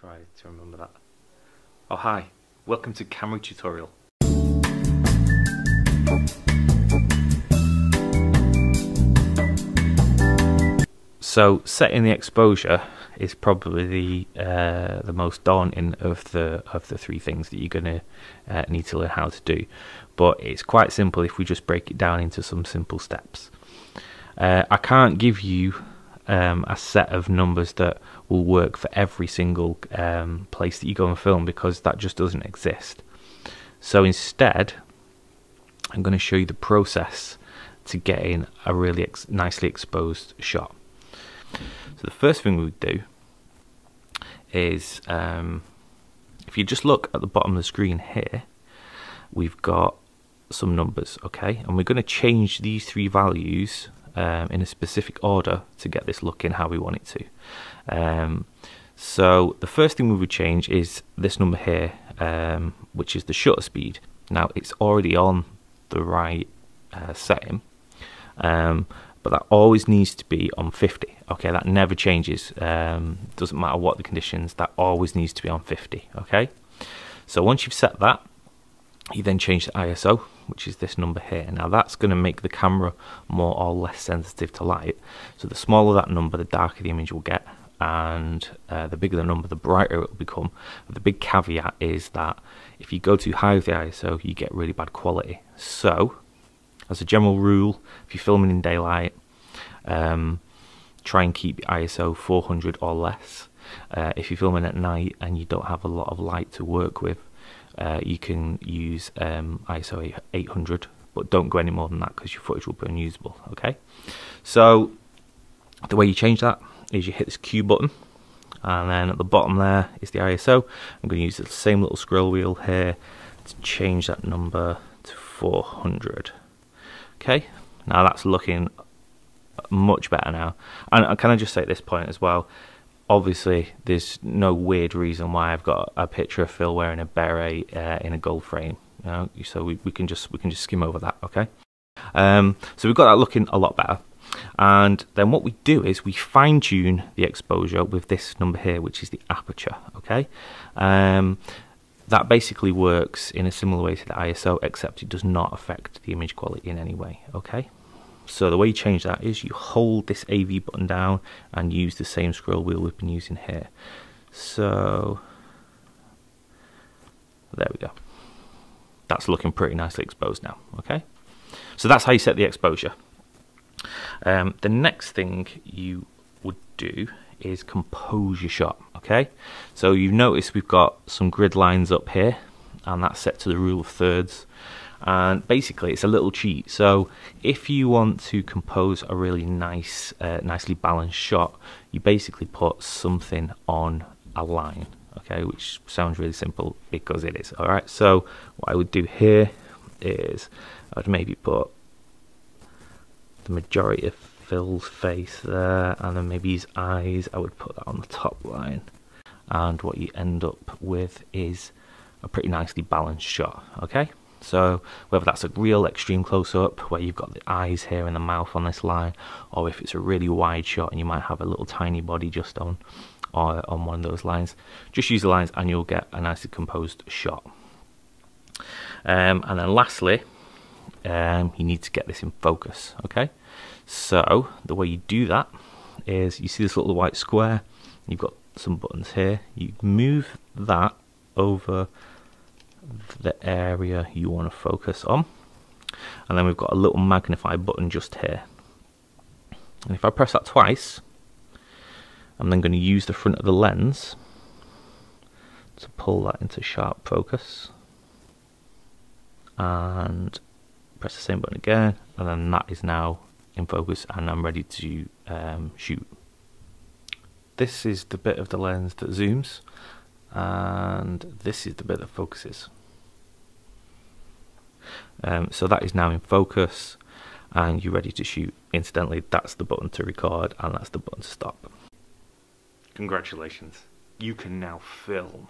try to remember that. Oh hi, welcome to camera tutorial. So setting the exposure is probably the most daunting of the three things that you're going to need to learn how to do, but it's quite simple if we just break it down into some simple steps. I can't give you a set of numbers that will work for every single place that you go and film, because that just doesn't exist. So instead, I'm going to show you the process to getting a really nicely exposed shot. So the first thing we would do is, if you just look at the bottom of the screen here, we've got some numbers, okay, and we're going to change these three values in a specific order to get this looking how we want it to. So the first thing we would change is this number here, which is the shutter speed. Now it's already on the right setting, but that always needs to be on 50. Okay, that never changes. Doesn't matter what the conditions, that always needs to be on 50. Okay, so once you've set that, you then change the ISO, which is this number here. Now that's going to make the camera more or less sensitive to light. So the smaller that number, the darker the image will get, and the bigger the number, the brighter it will become. But the big caveat is that if you go too high with the ISO, you get really bad quality. So as a general rule, if you're filming in daylight, try and keep your ISO 400 or less. If you're filming at night and you don't have a lot of light to work with, you can use ISO 800, but don't go any more than that because your footage will be unusable. Okay, so the way you change that is you hit this Q button, and then at the bottom there is the ISO. I'm going to use the same little scroll wheel here to change that number to 400. Okay, now that's looking much better now. And can I just say at this point as well, obviously there's no weird reason why I've got a picture of Phil wearing a beret in a gold frame, you know, so we can just skim over that. Okay, so we've got that looking a lot better, and then what we do is we fine-tune the exposure with this number here, which is the aperture. Okay, that basically works in a similar way to the ISO, except it does not affect the image quality in any way. Okay, so the way you change that is you hold this AV button down and use the same scroll wheel we've been using here. So there we go. That's looking pretty nicely exposed now. Okay, so that's how you set the exposure. The next thing you would do is compose your shot. Okay, so you've noticed we've got some grid lines up here, and that's set to the rule of thirds. And basically it's a little cheat. So if you want to compose a really nice, nicely balanced shot, you basically put something on a line. Okay, which sounds really simple because it is. All right, so what I would do here is I'd maybe put the majority of Phil's face there, and then maybe his eyes, I would put that on the top line, and what you end up with is a pretty nicely balanced shot. Okay, so whether that's a real extreme close-up where you've got the eyes here and the mouth on this line, or if it's a really wide shot and you might have a little tiny body just on one of those lines, just use the lines and you'll get a nicely composed shot. And then lastly, you need to get this in focus. Okay, so the way you do that is you see this little white square, you've got some buttons here, you move that over the area you want to focus on, and then we've got a little magnify button just here, and if I press that twice, I'm then going to use the front of the lens to pull that into sharp focus, and press the same button again, and then that is now in focus and I'm ready to shoot. This is the bit of the lens that zooms, and this is the bit that focuses. So that is now in focus and you're ready to shoot. Incidentally, that's the button to record and that's the button to stop. Congratulations, you can now film.